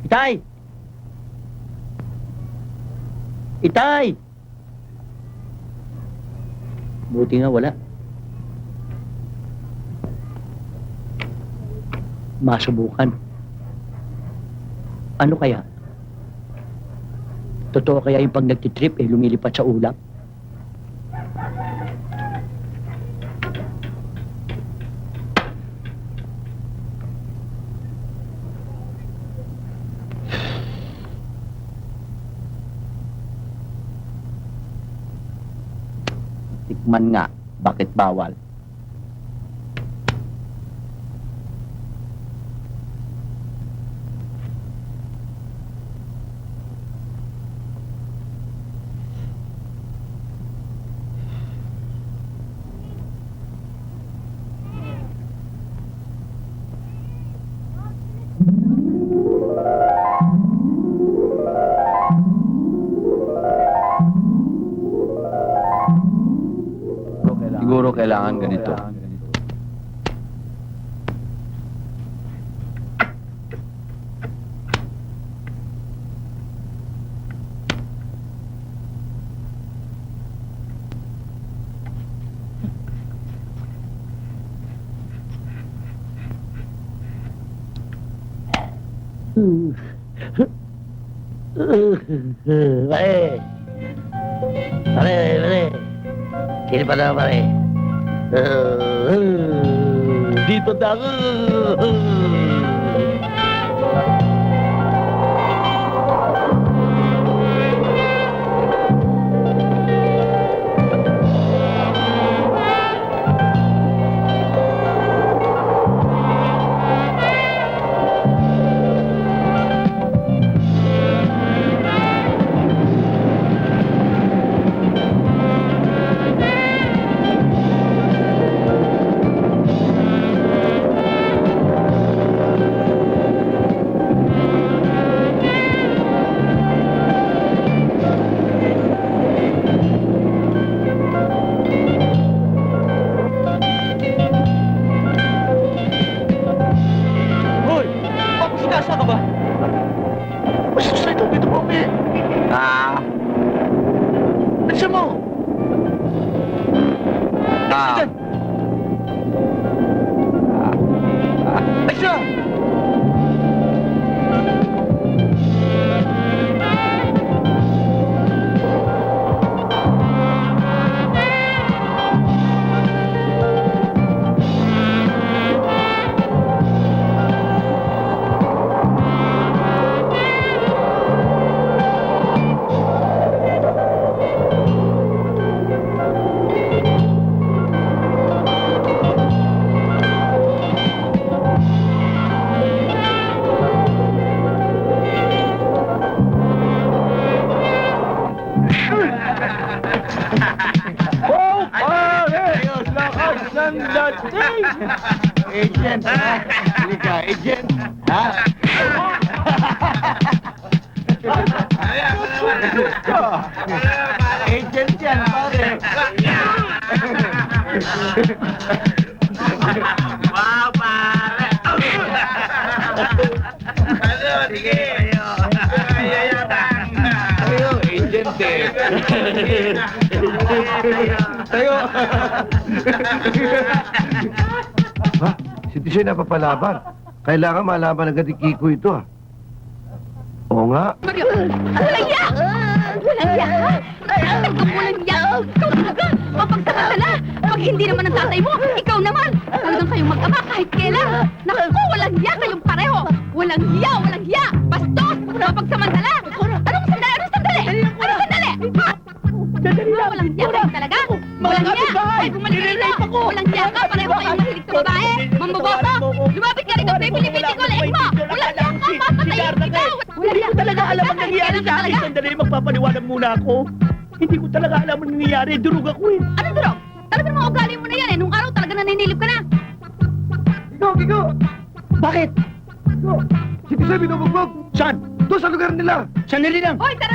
Itay! Itay! Buti nga wala. Masubukan. Ano kaya? Totoo kaya yung pag nagtitrip lumilipat sa ulap? Tikman nga, bakit bawal? Siguro kailangan ganito. Pare! Pare! Sino pa na, pare? Dito na ako! Hoy! Papasigasa ka ba? Basta sa ito, dito po, eh! Bilisan mo! Bilisan! Bilisan! Oh, pare! Lakas ng dating! Agent, ha? Halika, agent, ha? Agent yan, pare! Wow, pare! Sige! Tayo, agent eh. Tayo. Ha? Si Tisoy napapalaban. Kailangan malaban agad ni Kiko ito, ah. Oo nga. Walang yak! Walang yak! Walang yak! Ikaw talaga! Mapagsamantala! Pag hindi naman ang tatay mo, ikaw naman! Talagang kayong mag-ama kahit kailan! Naku! Walang yak kayong pareho! Walang yak! Walang yak! Bastos! Mapagsamantala! Anong sandali? Anong sandali? Anong sandali? Walang yak kayo talaga! Walang yak! Ay, bumalik ka rito! Walang yak ka! Pareho kayong mahilig sa babae! Mambaboso! Lumapit ka rito! Pipili-pili ko leeg mo! Walang yak ka! Papatayin kita! Walang yak talaga alam ang nangyayari sa akin. Sandali, magpapaliwanag muna ako. Hindi ko talaga alam ang nangyayari. Durog ako eh. Ano durog? Talaga mga ugali mo na yan eh. Nung araw talaga naninilip ka na. Kiko! Bakit? Kiko! Si Tisoy binubugbog! Saan? Doon sa lugar nila! Sandali lang. Hoy, tara